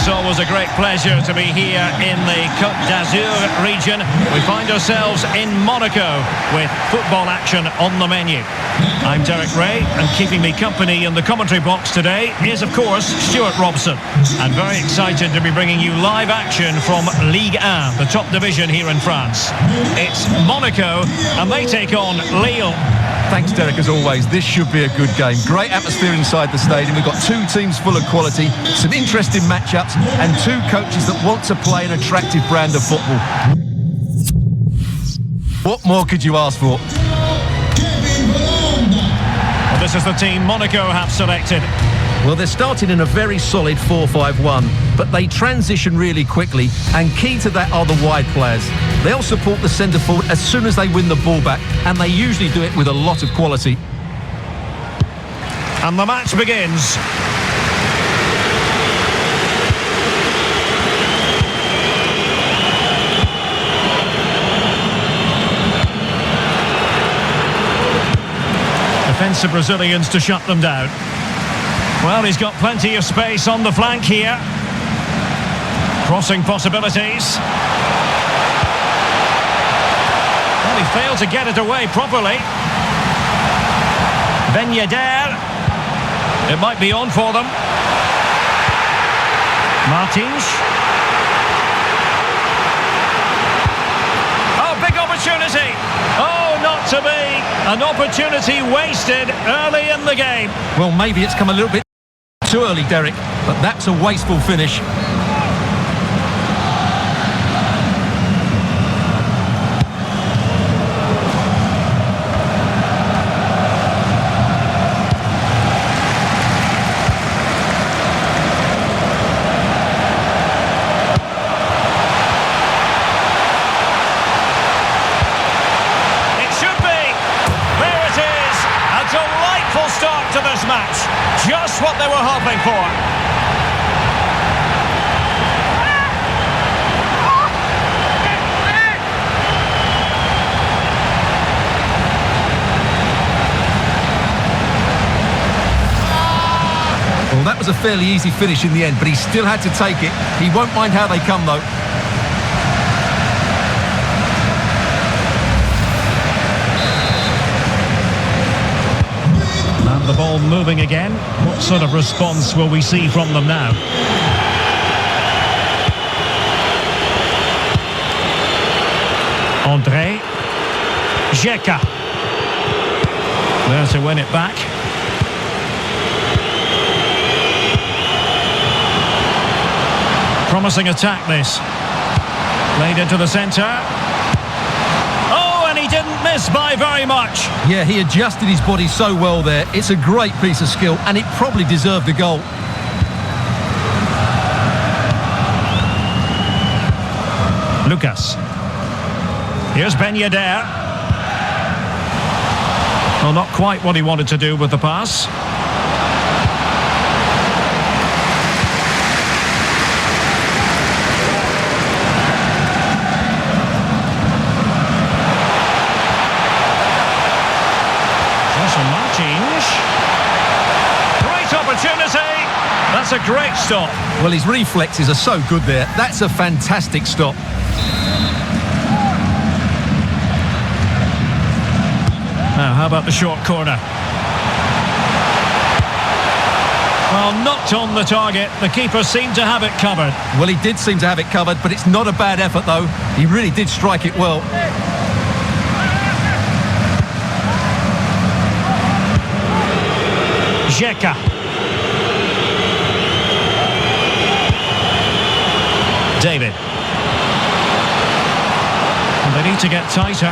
always a great pleasure to be here in the Côte d'Azur region. We find ourselves in Monaco with football action on the menu. I'm Derek Ray, and keeping me company in the commentary box today is, of course, Stuart Robson. I'm very excited to be bringing you live action from Ligue 1, the top division here in France. It's Monaco, and they take on Lille. Thanks, Derek, as always. This should be a good game. Great atmosphere inside the stadium. We've got two teams full of quality, some interesting matchups, and two coaches that want to play an attractive brand of football. What more could you ask for? Well, this is the team Monaco have selected. Well, they're starting in a very solid 4-5-1, but they transition really quickly, and key to that are the wide players. They'll support the centre forward as soon as they win the ball back, and they usually do it with a lot of quality. And the match begins. Defensive Brazilians to shut them down. Well, he's got plenty of space on the flank here. Crossing possibilities. Well, he failed to get it away properly. Ben Yedder. It might be on for them. Martins. Oh, big opportunity. Oh, not to be. An opportunity wasted early in the game. Well, maybe it's come a little bit too early, Derek, but that's a wasteful finish. Start to this match, just what they were hoping for. Well, that was a fairly easy finish in the end, but he still had to take it. He won't mind how they come, though. The ball moving again. What sort of response will we see from them now? André. Jeka. There to win it back. Promising attack this. Played into the centre. Didn't miss by very much. Yeah, he adjusted his body so well there. It's a great piece of skill, and it probably deserved a goal. Lucas. Here's Ben Yedder. Well, not quite what he wanted to do with the pass. Great opportunity. That's a great stop. Well, his reflexes are so good there. That's a fantastic stop. Now, how about the short corner? Well, not on the target. The keeper seemed to have it covered. Well, he did seem to have it covered, but it's not a bad effort, though. He really did strike it well. Jeka. David. And they need to get tighter.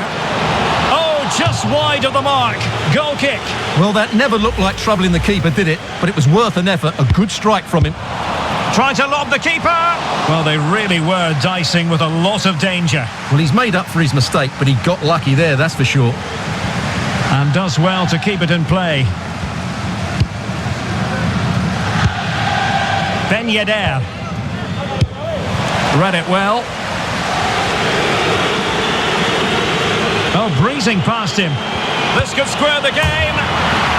Oh, just wide of the mark. Goal kick. Well, that never looked like troubling the keeper, did it? But it was worth an effort. A good strike from him. Trying to lob the keeper. Well, they really were dicing with a lot of danger. Well, he's made up for his mistake, but he got lucky there, that's for sure. And does well to keep it in play. Ben Yedder. Read it well. Oh, breezing past him. This could square the game.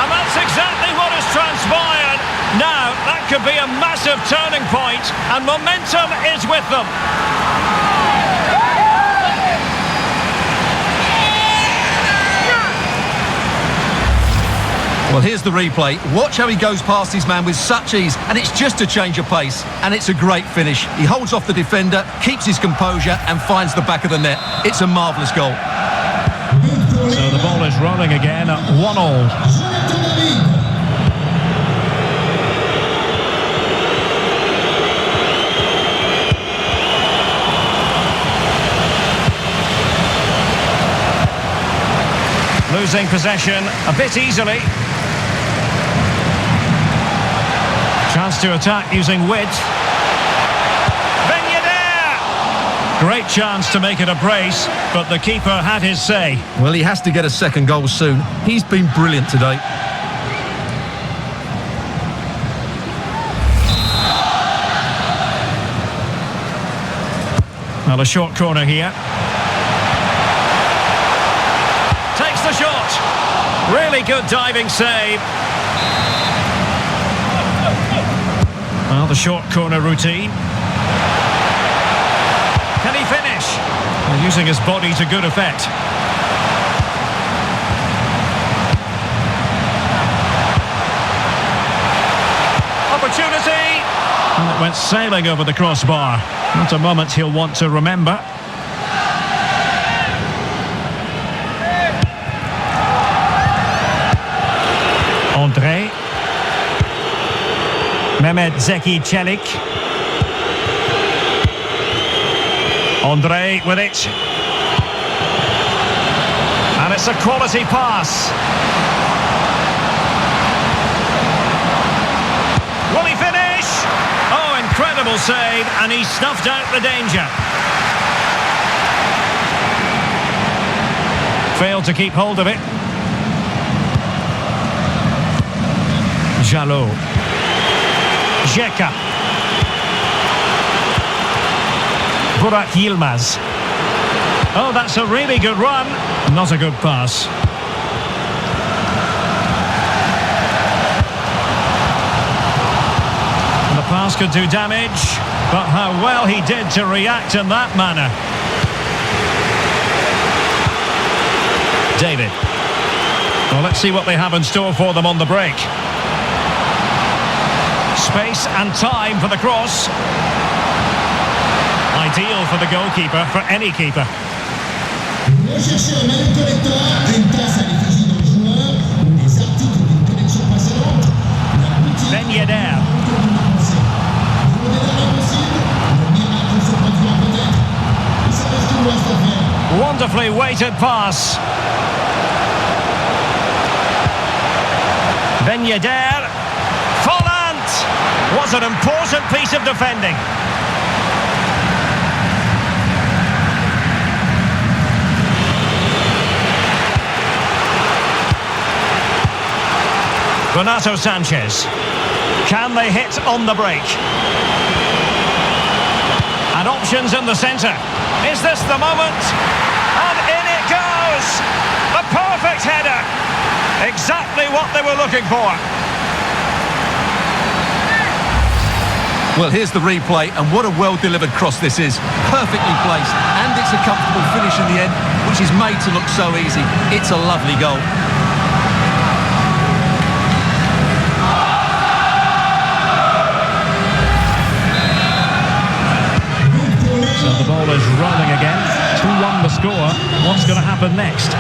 And that's exactly what has transpired. Now, that could be a massive turning point, and momentum is with them. Well, here's the replay. Watch how he goes past his man with such ease, and it's just a change of pace, and it's a great finish. He holds off the defender, keeps his composure, and finds the back of the net. It's a marvellous goal. So the ball is rolling again at 1-1. Losing possession a bit easily. Chance to attack using width. Great chance to make it a brace, but the keeper had his say. Well, he has to get a second goal soon. He's been brilliant today. Well, a short corner here. Takes the shot. Really good diving save. Well, the short corner routine. Can he finish? Well, using his body to good effect. Opportunity! And it went sailing over the crossbar. Not a moment he'll want to remember. André. Mehmet Zeki Çelik. André with it. And it's a quality pass. Will he finish? Oh, incredible save, and he snuffed out the danger. Failed to keep hold of it. Jalot. Jeka. Burak Yilmaz. Oh, that's a really good run. Not a good pass. And the pass could do damage, but how well he did to react in that manner. David. Well, let's see what they have in store for them on the break. Space and time for the cross. Ideal for the goalkeeper, for any keeper. Ben Yedder. Wonderfully weighted pass. Ben Yedder. Folland! Was an important piece of defending. Renato Sanchez. Can they hit on the break? And options in the centre. Is this the moment? And in it goes! A perfect header! Exactly what they were looking for. Well, here's the replay, and what a well-delivered cross this is. Perfectly placed, and it's a comfortable finish in the end, which is made to look so easy. It's a lovely goal. The ball is rolling again. 2-1 the score. What's going to happen next?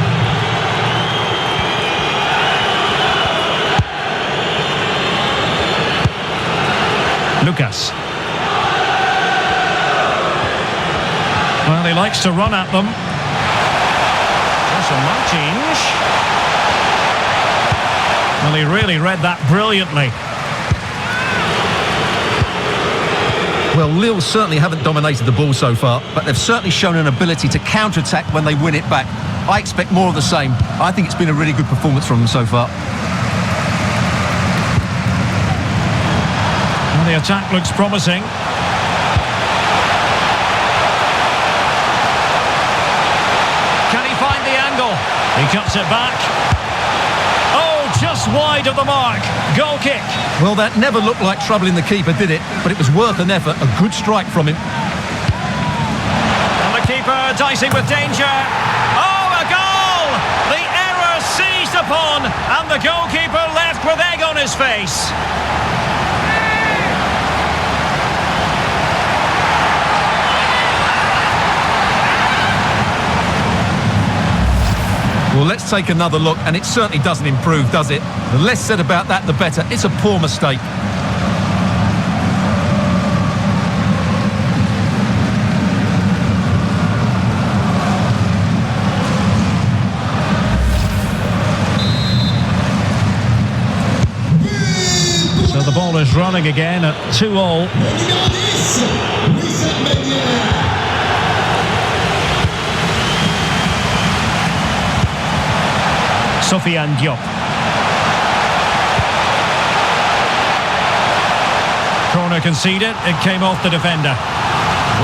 Lucas. Well, he likes to run at them. That's a Martins. Well, he really read that brilliantly. Well, Lille certainly haven't dominated the ball so far, but they've certainly shown an ability to counter-attack when they win it back. I expect more of the same. I think it's been a really good performance from them so far. Well, the attack looks promising. Can he find the angle? He cuts it back. Oh, just just wide of the mark. Goal kick. Well, that never looked like troubling the keeper, did it? But it was worth an effort. A good strike from him. And the keeper dicing with danger. Oh, a goal! The error seized upon, and the goalkeeper left with egg on his face. Well, let's take another look, and it certainly doesn't improve, does it? The less said about that, the better. It's a poor mistake. So the ball is running again at 2-2. Sofiane Diop. Corner conceded, it came off the defender.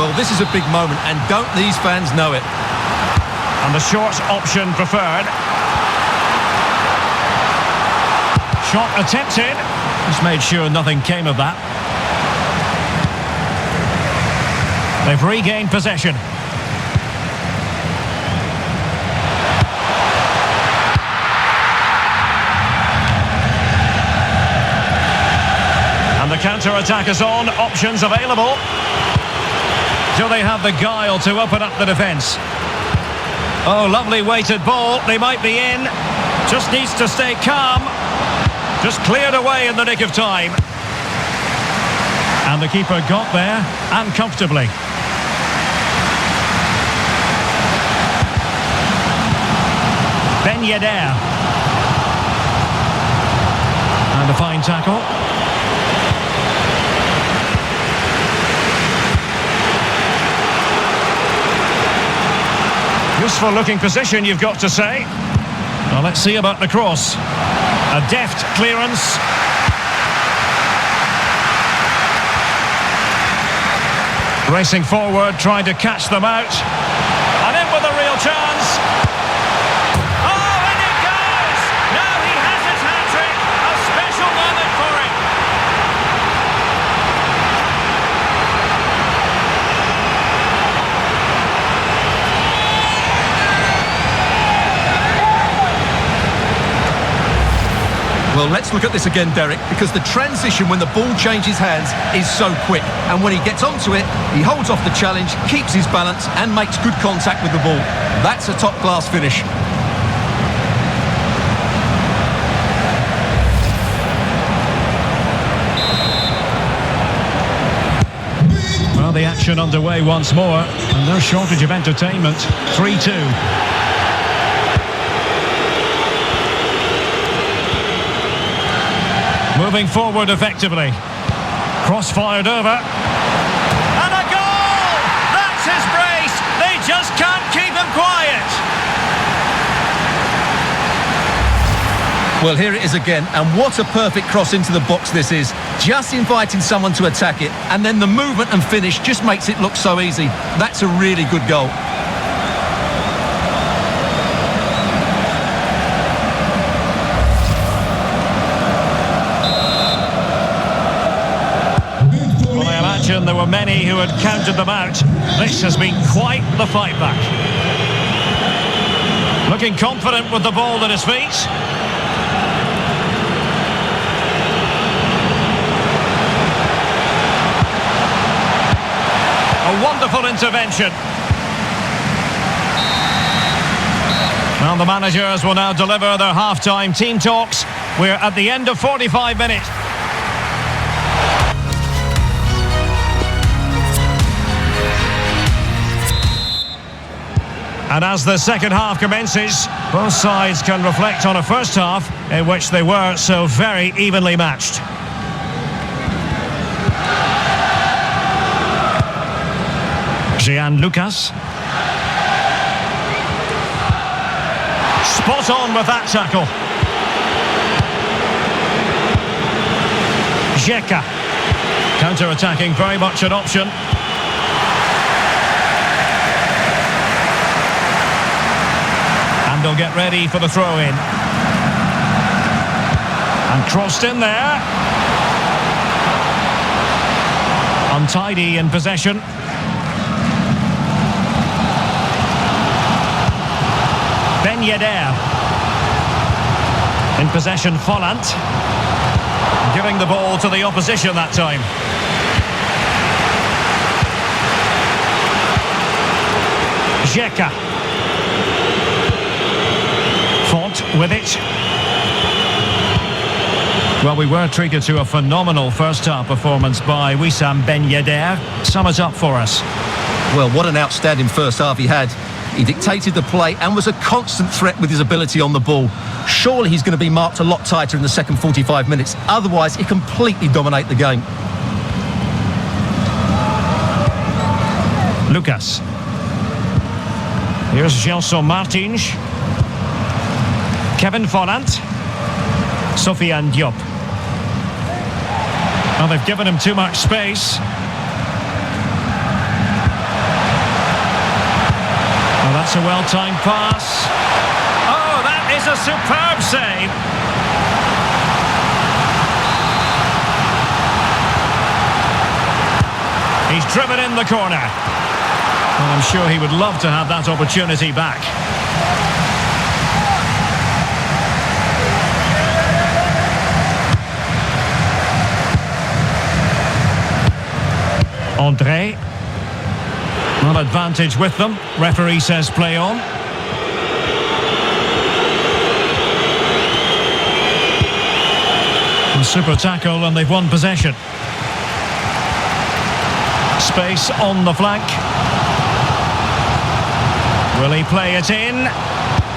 Well, this is a big moment, and don't these fans know it? And the short option preferred. Shot attempted. Just made sure nothing came of that. They've regained possession. And the counter-attack is on, options available. Do they have the guile to open up the defence? Oh, lovely weighted ball, they might be in. Just needs to stay calm. Just cleared away in the nick of time. And the keeper got there, and comfortably. Ben Yedder. And a fine tackle. Useful looking position, you've got to say. Well, let's see about the cross. A deft clearance. Racing forward, trying to catch them out. And in with a real chance. Oh, and it goes! Now he has his hat-trick. A special moment for him. Well, let's look at this again, Derek, because the transition when the ball changes hands is so quick. And when he gets onto it, he holds off the challenge, keeps his balance and makes good contact with the ball. That's a top-class finish. Well, the action underway once more, and no shortage of entertainment. 3-2. Moving forward effectively. Cross fired over. And a goal! That's his brace! They just can't keep him quiet! Well, here it is again, and what a perfect cross into the box this is. Just inviting someone to attack it, and then the movement and finish just makes it look so easy. That's a really good goal. There were many who had counted them out. This has been quite the fight back. Looking confident with the ball at his feet. A wonderful intervention. Well, the managers will now deliver their half-time team talks. We're at the end of 45 minutes. And as the second half commences, both sides can reflect on a first half in which they were so very evenly matched. Jean Lucas. Spot on with that tackle. Xheka. Counter-attacking, very much an option. They'll get ready for the throw-in. And crossed in there. Untidy in possession. Ben Yedder. In possession, Folland. Giving the ball to the opposition that time. Xhaka. Font with it. Well, we were treated to a phenomenal first-half performance by Wissam Ben Yedder. Sum it up for us. Well, what an outstanding first half he had. He dictated the play and was a constant threat with his ability on the ball. Surely he's going to be marked a lot tighter in the second 45 minutes. Otherwise, he completely dominate the game. Lucas. Here's Gelson Martins. Kevin Folland. Sofiane Diop. Well, they've given him too much space. Well, that's a well-timed pass. Oh, that is a superb save. He's driven in the corner. Well, I'm sure he would love to have that opportunity back. André. Well, advantage with them. Referee says play on. A super tackle and they've won possession. Space on the flank. Will he play it in?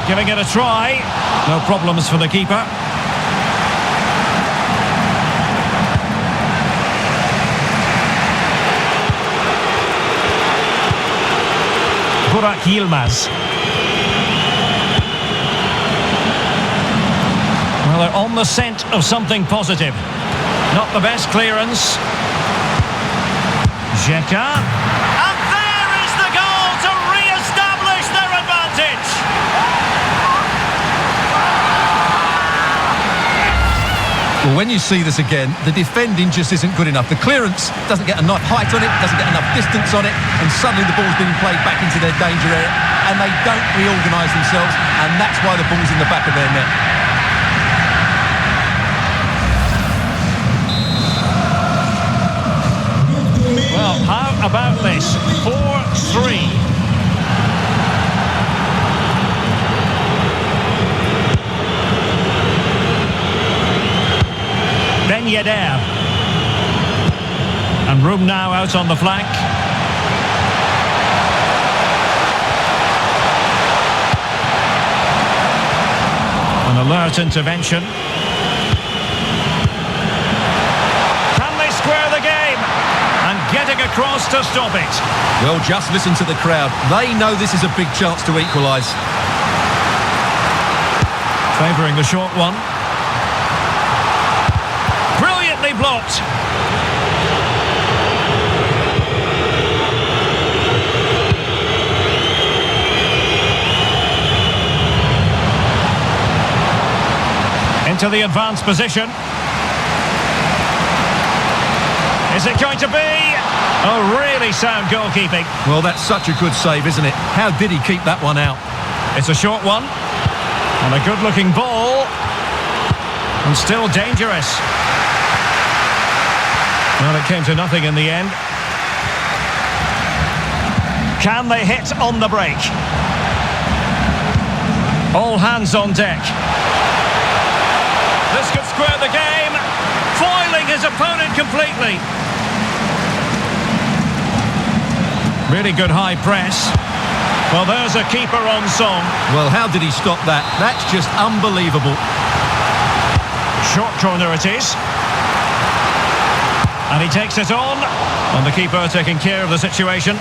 Giving it a try. No problems for the keeper. Burak Yilmaz. Well, they're on the scent of something positive. Not the best clearance. Xhaka. And there is the goal to re-establish their advantage. Well, when you see this again, the defending just isn't good enough. The clearance doesn't get enough height on it, doesn't get enough distance on it, and suddenly the ball's being played back into their danger area, and they don't reorganise themselves, and that's why the ball's in the back of their net. Well, how about this? 4-3. Ben Yedder. And room now out on the flank. An alert intervention. Can they square the game? And getting across to stop it. Well, just listen to the crowd. They know this is a big chance to equalise. Favouring the short one. Brilliantly blocked. Into the advanced position. Is it going to be? Oh, really sound goalkeeping. Well, that's such a good save, isn't it? How did he keep that one out? It's a short one. And a good-looking ball. And still dangerous. Well, it came to nothing in the end. Can they hit on the break? All hands on deck. This could square the game. Foiling his opponent completely. Really good high press. Well, there's a keeper on song. Well, how did he stop that? That's just unbelievable. Short corner it is. And he takes it on. And the keeper taking care of the situation.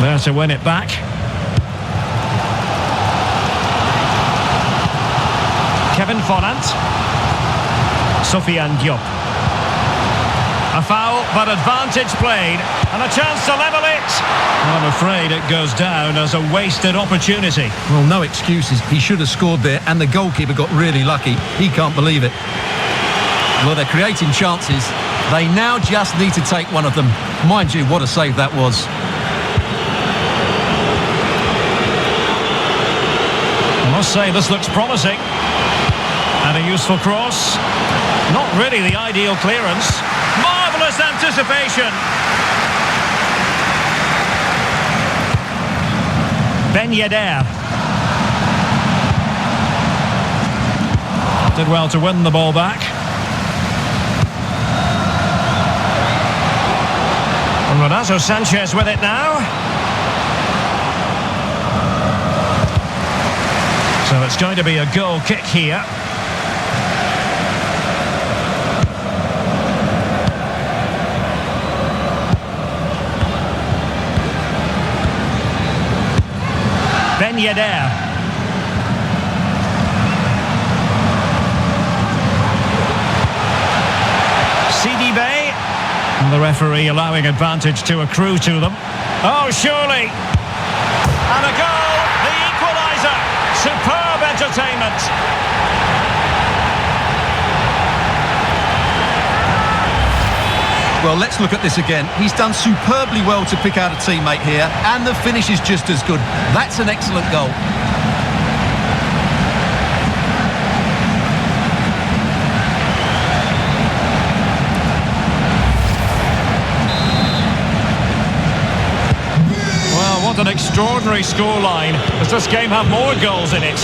There to win it back. Kevin Folland. Sofiane Diop. A foul. goal, but advantage played. And a chance to level it. I'm afraid it goes down as a wasted opportunity. Well, no excuses. He should have scored there, and the goalkeeper got really lucky. He can't believe it. Well, they're creating chances. They now just need to take one of them. Mind you, what a save that was. I must say, this looks promising. And a useful cross. Not really the ideal clearance. Marvellous anticipation. Ben Yedder. Did well to win the ball back. And Renato Sanchez with it now. So it's going to be a goal kick here. Ben Yedder. Bay. And the referee allowing advantage to accrue to them. Oh, surely. And a goal, the equaliser. Superb entertainment. Well, let's look at this again. He's done superbly well to pick out a teammate here, and the finish is just as good. That's an excellent goal. Well, what an extraordinary scoreline. Does this game have more goals in it?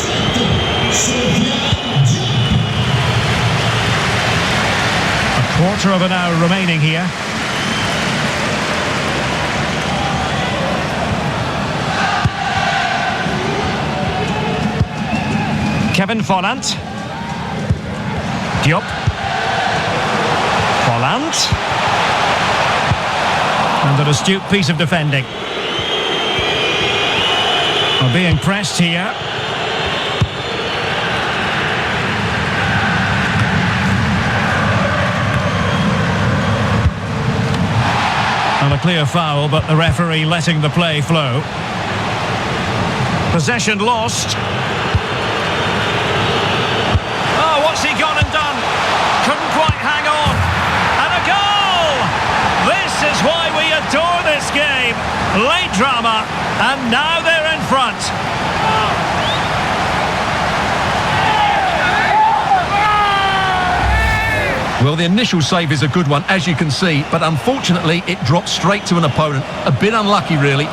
Quarter of an hour remaining here. Kevin Volland. Diop. Volland. And an astute piece of defending. We're being pressed here. And a clear foul, but the referee letting the play flow. Possession lost. Oh, what's he gone and done? Couldn't quite hang on. And a goal! This is why we adore this game. Late drama, and now they're in front. Well, the initial save is a good one, as you can see, but unfortunately it dropped straight to an opponent. A bit unlucky, really.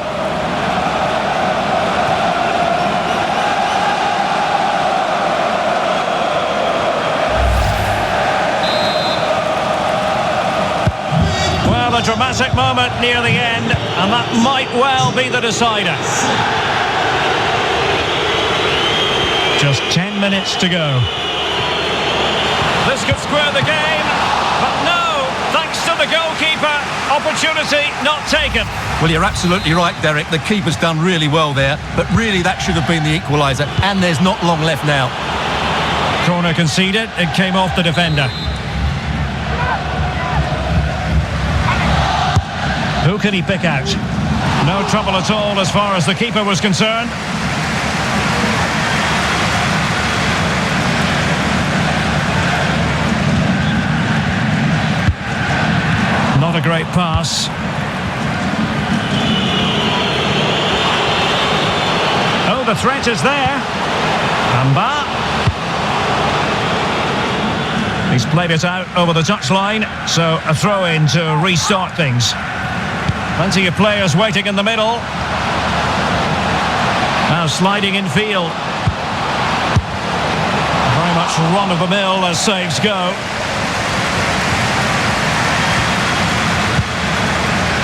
Well, a dramatic moment near the end, and that might well be the decider. Just 10 minutes to go. This could square the game, but no, thanks to the goalkeeper, opportunity not taken. Well, you're absolutely right, Derek. The keeper's done really well there, but really that should have been the equaliser, and there's not long left now. Corner conceded, it came off the defender. Who can he pick out? No trouble at all as far as the keeper was concerned. Not a great pass. Oh, the threat is there. Amba. He's played it out over the touchline, so a throw-in to restart things. Plenty of players waiting in the middle. Now sliding in field. Very much run-of-the-mill as saves go.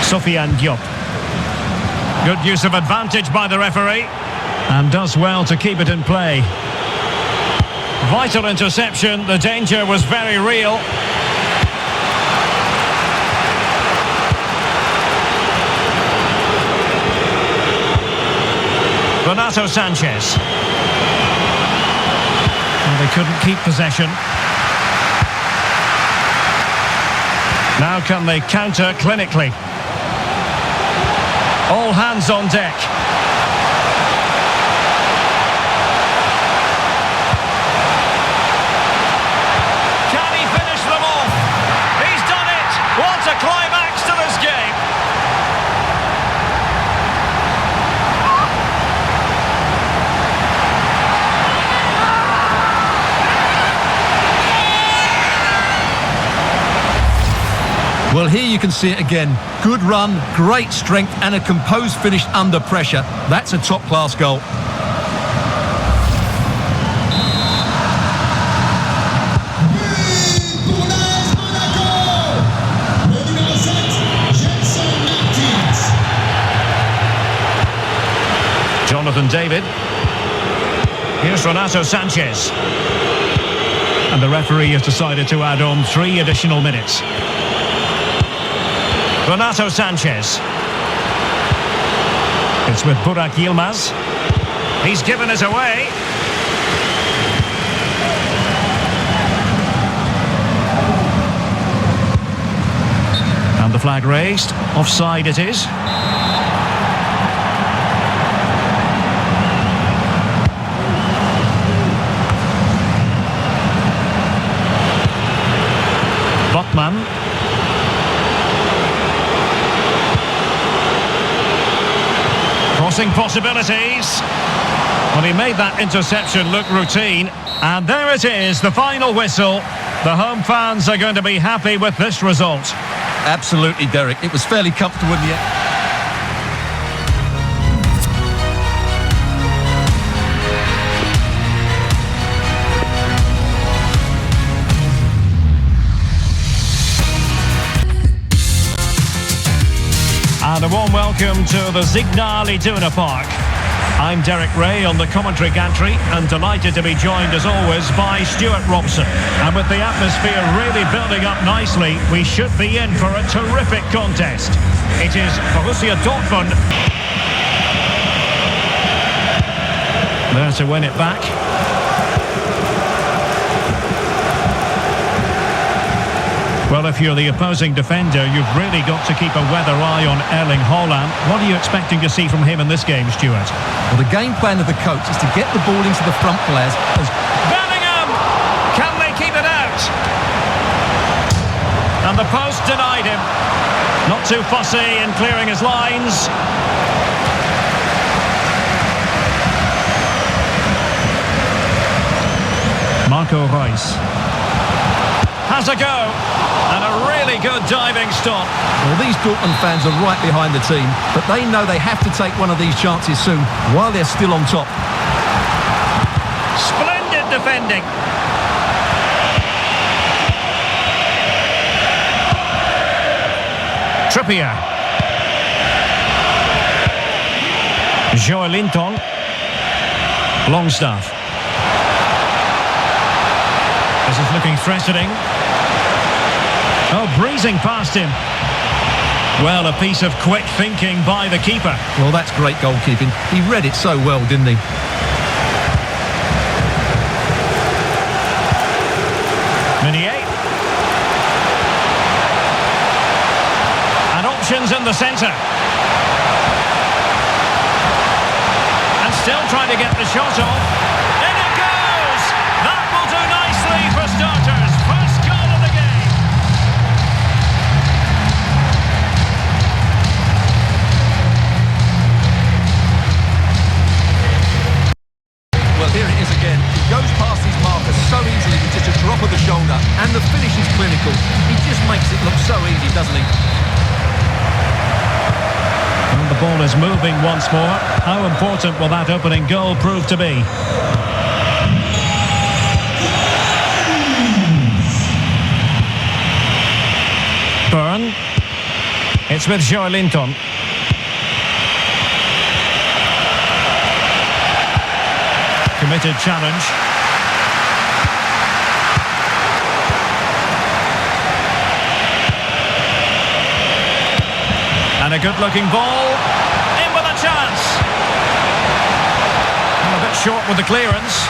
Sofiane Diop. Good use of advantage by the referee, and does well to keep it in play. Vital interception, the danger was very real. Renato Sanchez. And they couldn't keep possession. Now can they counter clinically? All hands on deck. Can he finish them off? He's done it! What a climax to this game! Well, here you can see it again. Good run, great strength and a composed finish under pressure. That's a top-class goal. Jonathan David. Here's Renato Sanchez. And the referee has decided to add on 3 additional minutes. Renato Sanchez. It's with Burak Yilmaz. He's given it away. And the flag raised. Offside it is. Botman. Crossing possibilities. Well, he made that interception look routine. And there it is, the final whistle. The home fans are going to be happy with this result. Absolutely, Derek. It was fairly comfortable in the end. And a warm welcome to the Signal Iduna Park. I'm Derek Ray on the commentary gantry and delighted to be joined as always by Stuart Robson. And with the atmosphere really building up nicely, we should be in for a terrific contest. It is Borussia Dortmund there to win it back. Well, if you're the opposing defender, you've really got to keep a weather eye on Erling Haaland. What are you expecting to see from him in this game, Stuart? Well, the game plan of the coach is to get the ball into the front players. Bellingham! Can they keep it out? And the post denied him. Not too fussy in clearing his lines. Marco Reus has a go. And a really good diving stop. Well, these Dortmund fans are right behind the team, but they know they have to take one of these chances soon while they're still on top. Splendid defending. Trippier. Joelinton. Longstaff. This is looking threatening. Oh, breezing past him. Well, a piece of quick thinking by the keeper. Well, that's great goalkeeping. He read it so well, didn't he? Meunier. And options in the centre. And still trying to get the shot off. In it goes! That will do nicely for starters. First goal of the game. Well, here it is again. He goes past his marker so easily with just a drop of the shoulder, and the finish is clinical. He just makes it look so easy, doesn't he? And the ball is moving once more. How important will that opening goal prove to be? Burn. It's with Joelinton. Committed challenge. And a good-looking ball. In with a chance. And a bit short with the clearance.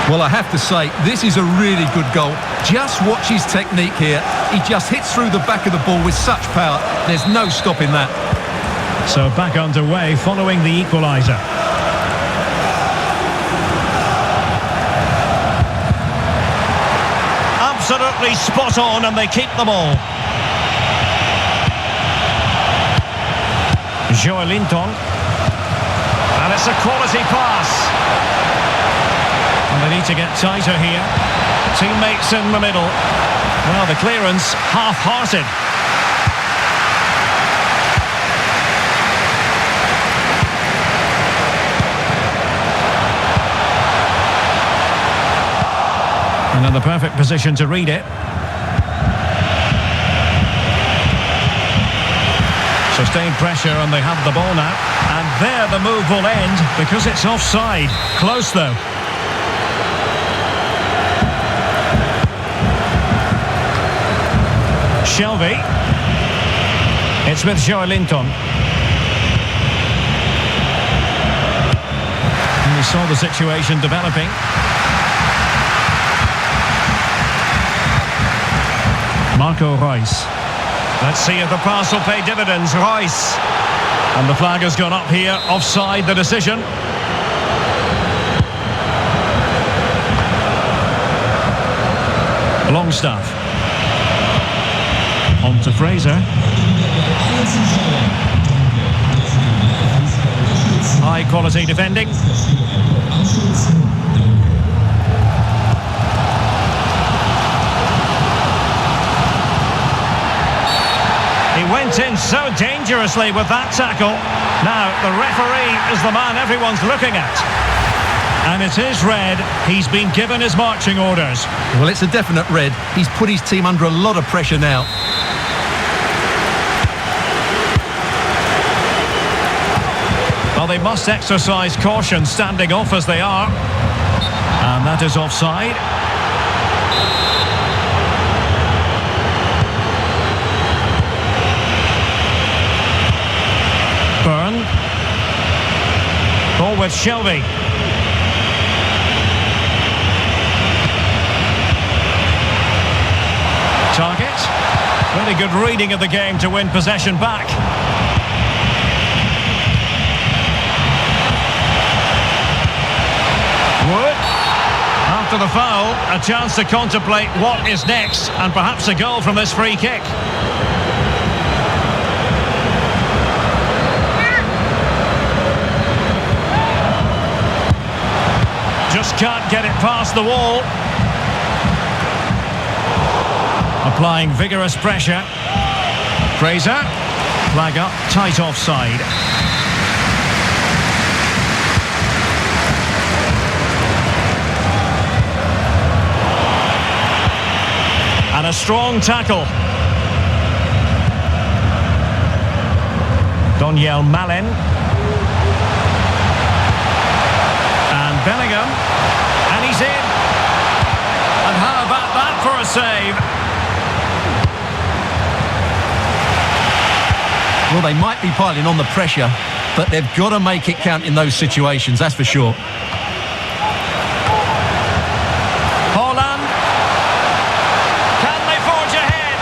Well, I have to say, this is a really good goal. Just watch his technique here. He just hits through the back of the ball with such power. There's no stopping that. So back underway following the equaliser. Absolutely spot on, and they keep the ball. Linton. And it's a quality pass. And they need to get tighter here. Teammates in the middle. Well, the clearance half-hearted. And in the perfect position to read it. Sustained pressure, and they have the ball now. And there the move will end because it's offside. Close though. Shelby. It's with Linton. And we saw the situation developing. Marco Reus. Let's see if the pass will pay dividends. Reus. And the flag has gone up here. Offside the decision. Longstaff. On to Fraser. High quality defending. He went in so dangerously with that tackle. Now, the referee is the man everyone's looking at. And it is red. He's been given his marching orders. Well, it's a definite red. He's put his team under a lot of pressure now. Well, they must exercise caution standing off as they are. And that is offside. Ball with Shelby. Target. Really good reading of the game to win possession back. Wood. After the foul, a chance to contemplate what is next, and perhaps a goal from this free kick. Just can't get it past the wall. Applying vigorous pressure. Fraser. Flag up, tight offside. And a strong tackle. Doniel Malen. And Bellingham. And he's in. And how about that for a save? Well, they might be piling on the pressure, but they've got to make it count in those situations, that's for sure. Holland. Can they forge ahead?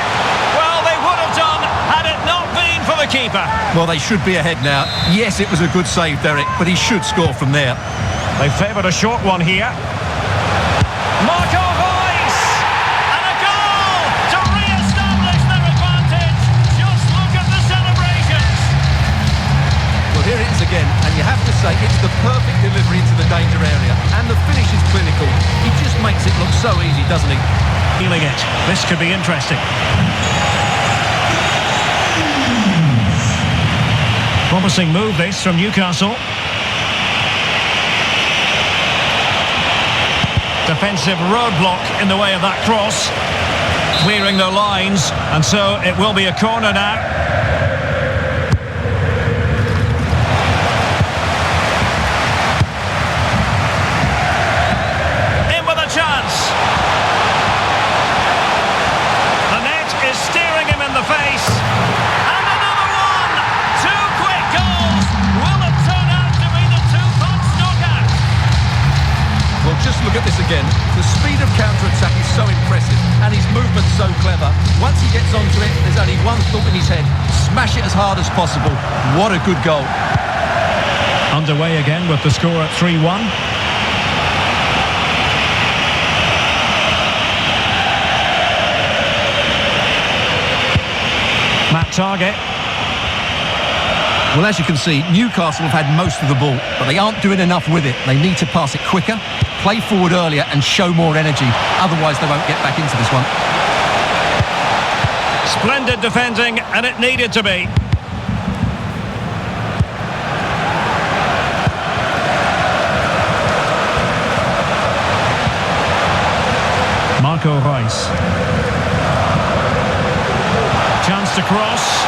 Well, they would have done had it not been for the keeper. Well, they should be ahead now. Yes, it was a good save, Derek, but he should score from there. They favoured a short one here. Marco Reus! And a goal to re-establish their advantage. Just look at the celebrations. Well, here it is again, and you have to say it's the perfect delivery into the danger area. And the finish is clinical. He just makes it look so easy, doesn't he? Feeling it. This could be interesting. Promising move this from Newcastle. Defensive roadblock in the way of that cross, clearing their lines, and so it will be a corner now. In with a chance. The net is steering him in the face. And another one! Two quick goals. Will it turn out to be the two-punch knockout? Well, just look at this again. again. The speed of counter-attack is so impressive and his movement's so clever. Once he gets onto it, there's only one thought in his head: smash it as hard as possible. What a good goal. Underway again with the score at 3-1. Matt Target. Well, as you can see, Newcastle have had most of the ball, but they aren't doing enough with it. They need to pass it quicker, play forward earlier and show more energy. Otherwise, they won't get back into this one. Splendid defending, and it needed to be. Marco Reus. Chance to cross.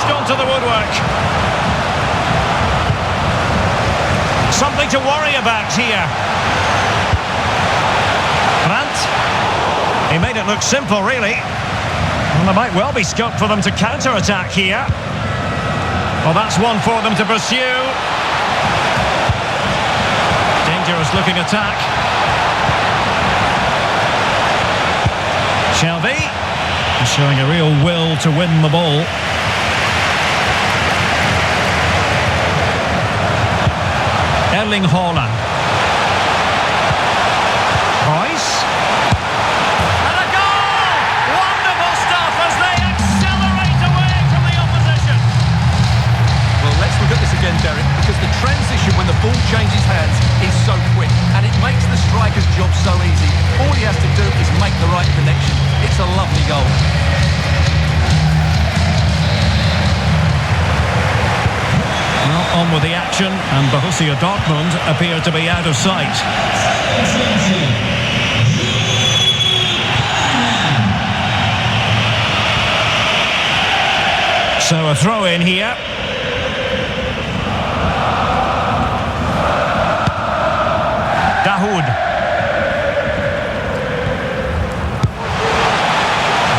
Onto the woodwork. Something to worry about here. Brandt. He made it look simple, really. And there might well be scope for them to counter-attack here. Well, that's one for them to pursue. Dangerous-looking attack. Shelby is showing a real will to win the ball. Erling Haaland. Reus. And a goal! Wonderful stuff as they accelerate away from the opposition. Well, let's look at this again, Derek, because the transition when the ball changes hands is so quick and it makes the striker's job so easy. All he has to do is make the right connection. It's a lovely goal. On with the action, and Borussia Dortmund appear to be out of sight. So a throw in here. Dahoud.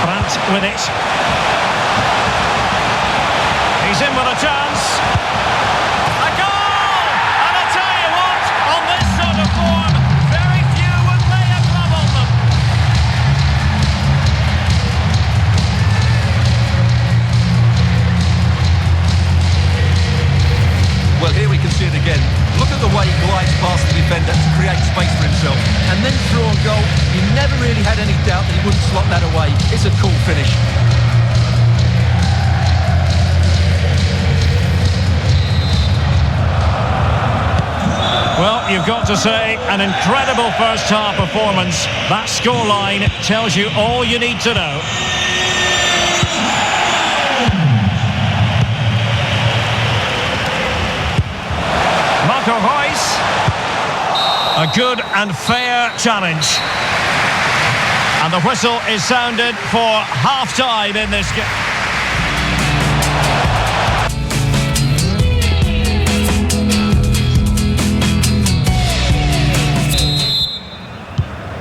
Brandt with it. He's in with a chance. Well, here we can see it again. Look at the way he glides past the defender to create space for himself. And then through on goal, you never really had any doubt that he wouldn't slot that away. It's a cool finish. Well, you've got to say, an incredible first-half performance. That scoreline tells you all you need to know. Marco Reus. A good and fair challenge. And the whistle is sounded for half-time in this game.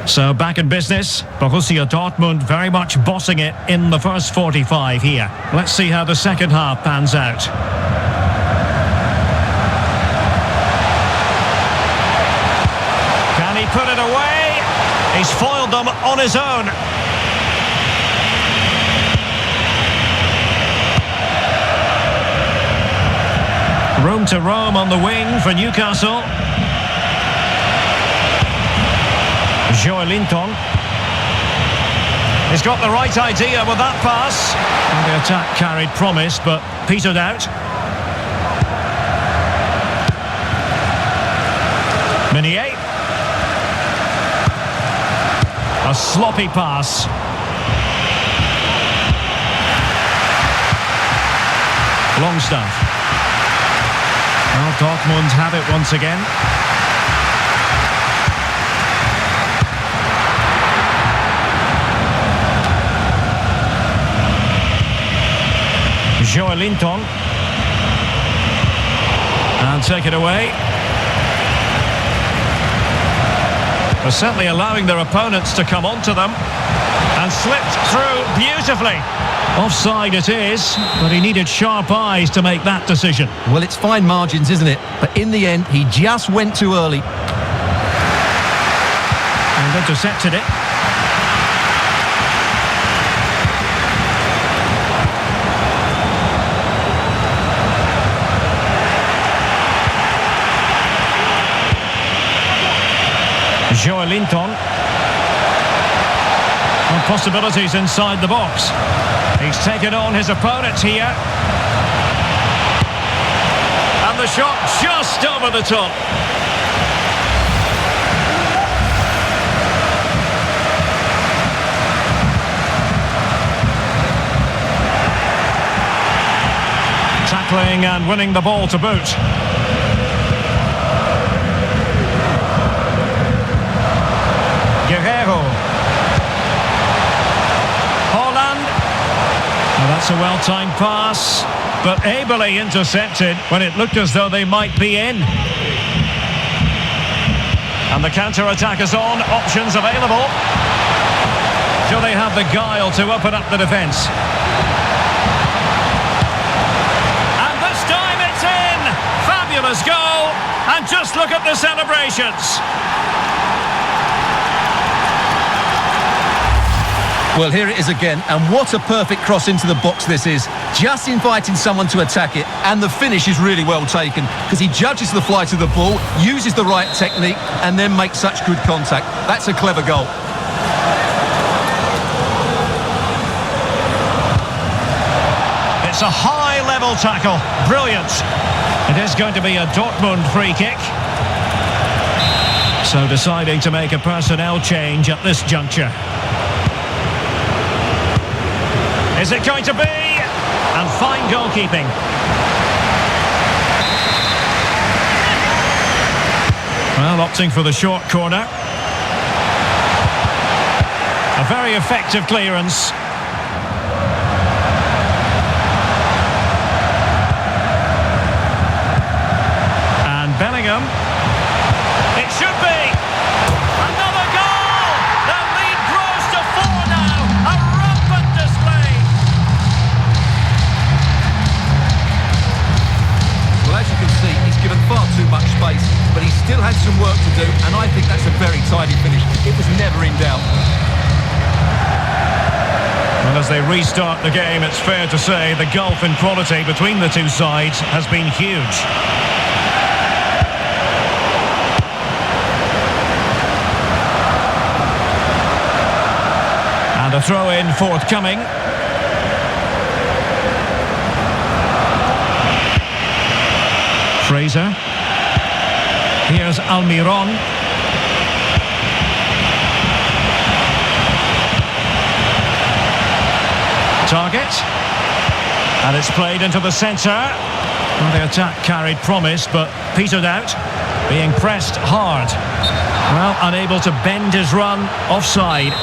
So back in business, Borussia Dortmund very much bossing it in the first 45 here. Let's see how the second half pans out. Can he put it away? He's foiled them on his own. Room to roam on the wing for Newcastle. Linton. He's got the right idea with that pass. And the attack carried promise, but petered out. Meunier. A sloppy pass. Longstaff. Well, Dortmund have it once again. Linton. And take it away. They're certainly allowing their opponents to come onto them. And slipped through beautifully. Offside it is, but he needed sharp eyes to make that decision. Well, it's fine margins, isn't it? But in the end, he just went too early. And intercepted it. Joelinton. And possibilities inside the box. He's taken on his opponent here. And the shot just over the top. Tackling and winning the ball to boot. Guerrero. Holland. Well, that's a well-timed pass, but ably intercepted when it looked as though they might be in. And the counter-attack is on, options available. Do they have the guile to open up the defence? And this time it's in! Fabulous goal! And just look at the celebrations! Well, here it is again, and what a perfect cross into the box this is. Just inviting someone to attack it, and the finish is really well taken, because he judges the flight of the ball, uses the right technique, and then makes such good contact. That's a clever goal. It's a high-level tackle. Brilliant. It is going to be a Dortmund free kick. So deciding to make a personnel change at this juncture. Is it going to be? And fine goalkeeping. Well, opting for the short corner. A very effective clearance. And Bellingham. It should be. Another goal! The lead grows to 4 now. A rampant display. Well, as you can see, he's given far too much space, but he still had some work to do, and I think that's a very tidy finish. It was never in doubt. Well, as they restart the game, it's fair to say the gulf in quality between the two sides has been huge. And a throw-in forthcoming. Fraser. Here's Almiron. Target. And it's played into the centre. Well, the attack carried promise, but petered out. Being pressed hard. Well, unable to bend his run. Offside.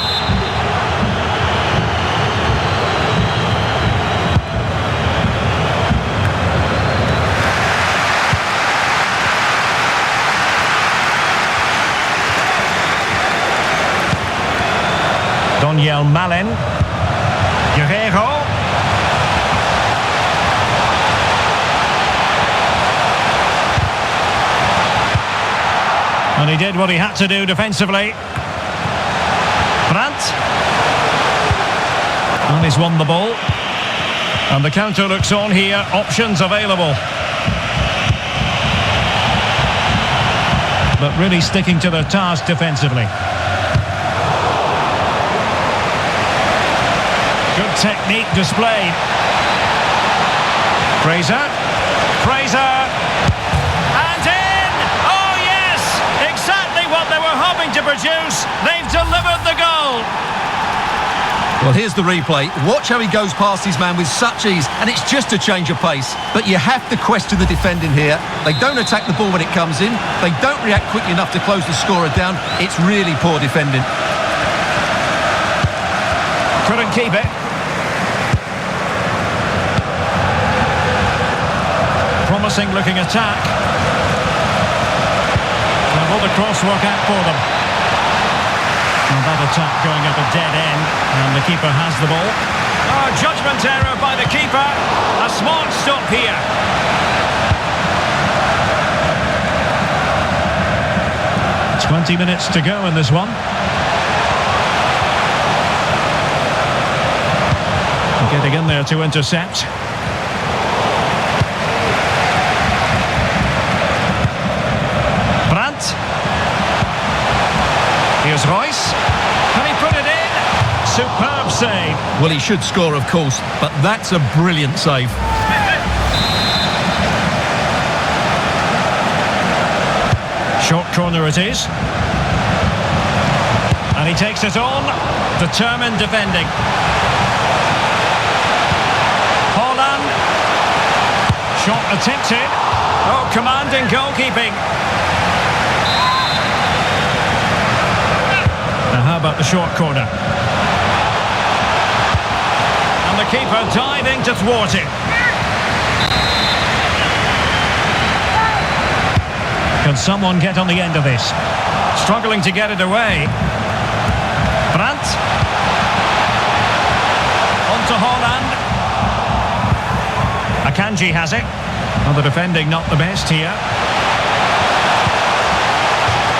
Daniel Malen. Guerrero. And he did what he had to do defensively. Brandt. And he's won the ball. And the counter looks on here. Options available. But really sticking to their task defensively. Good technique displayed. Fraser. Fraser. And in! Oh yes! Exactly what they were hoping to produce. They've delivered the goal. Well, here's the replay. Watch how he goes past his man with such ease, and it's just a change of pace. But you have to question the defending here. They don't attack the ball when it comes in. They don't react quickly enough to close the scorer down. It's really poor defending. Couldn't keep it. Promising looking attack. And will the cross work out for them? Well, that attack going up a dead end, and the keeper has the ball. Oh, judgment error by the keeper. A smart stop here. "20 minutes to go in this one. Getting in there to intercept. Brandt. Here's Royce. Can he put it in? Superb save. Well, he should score, of course, but that's a brilliant save. Short corner it is. And he takes it on. Determined defending. Holland. Shot attempted. Oh, commanding goalkeeping. Now how about the short corner? And the keeper diving to thwart it. Can someone get on the end of this? Struggling to get it away. Brandt. On to Holland. Akanji has it. Well, the defending not the best here.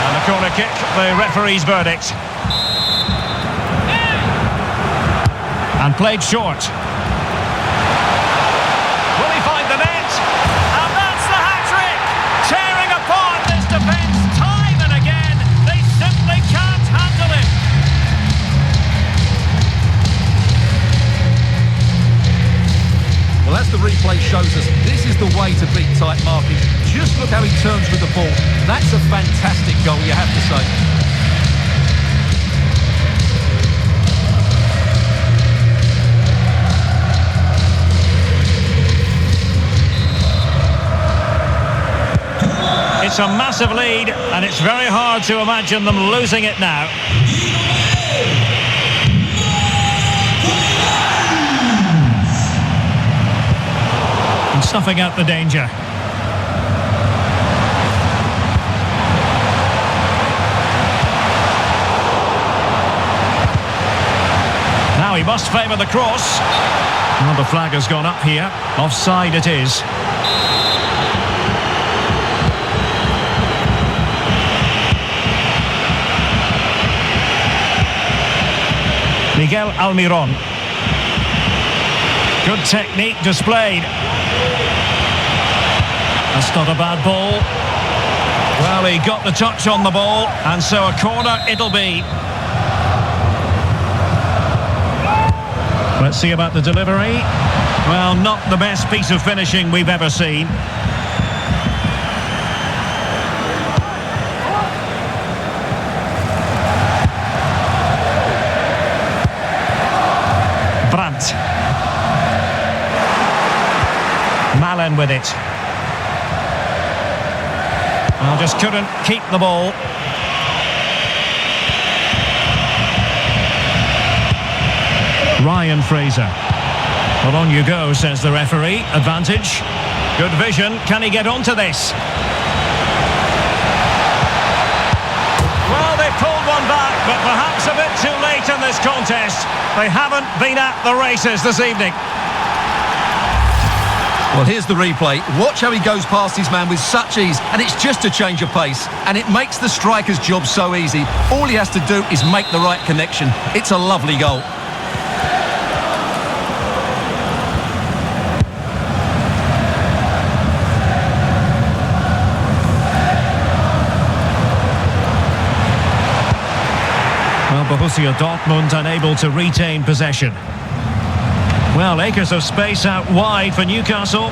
And the corner kick, the referee's verdict. And played short. Will he find the net? And that's the hat-trick! Tearing apart this defence time and again. They simply can't handle it. Well, as the replay shows us, this is the way to beat tight marking. Just look how he turns with the ball. That's a fantastic goal, you have to say. It's a massive lead, and it's very hard to imagine them losing it now. And snuffing out the danger. Now he must favour the cross. Well, the flag has gone up here. Offside it is. Miguel Almiron. Good technique displayed. That's not a bad ball. Well, he got the touch on the ball, and so a corner it'll be. Let's see about the delivery. Well, not the best piece of finishing we've ever seen. Brandt. Malen with it. Well, just couldn't keep the ball. Ryan Fraser. Well, on you go, says the referee. Advantage. Good vision. Can he get onto this? Well, they pulled one back, but perhaps a bit too late in this contest. They haven't been at the races this evening. Well, here's the replay. Watch how he goes past his man with such ease, and it's just a change of pace. And it makes the striker's job so easy. All he has to do is make the right connection. It's a lovely goal. Well, Borussia Dortmund unable to retain possession. Well, acres of space out wide for Newcastle.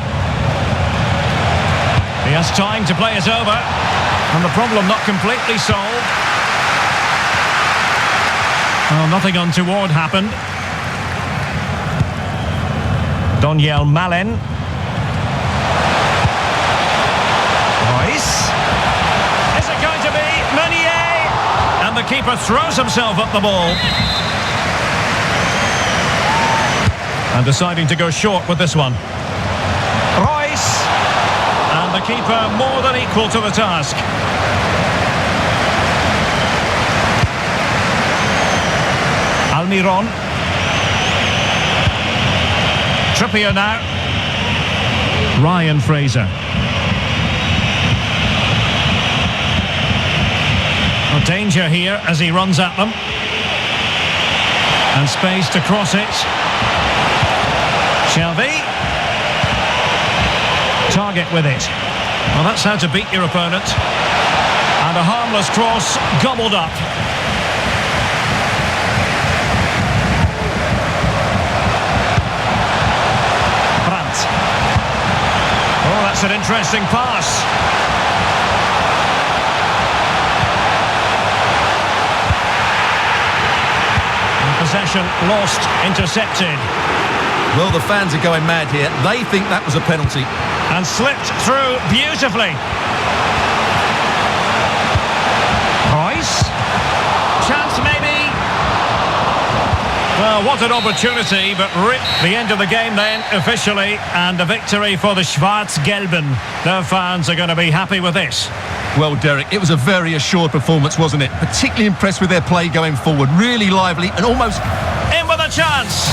He has time to play it over, and the problem not completely solved. Well, nothing untoward happened. Daniel Malen. Royce. Is it going to be Meunier? And the keeper throws himself at the ball. And deciding to go short with this one. Royce. And the keeper more than equal to the task. Almiron. Trippier now. Ryan Fraser. Well, danger here as he runs at them. And space to cross it. Shelby. Target with it. Well, that's how to beat your opponent. And a harmless cross gobbled up. Brandt. Oh, that's an interesting pass. Possession lost, intercepted. Well, the fans are going mad here. They think that was a penalty. And slipped through beautifully. Royce. Chance maybe. Well, what an opportunity, but the end of the game then, officially, and a victory for the Schwarz-Gelben. Their fans are going to be happy with this. Well, Derek, it was a very assured performance, wasn't it? Particularly impressed with their play going forward. Really lively and almost... In with a chance.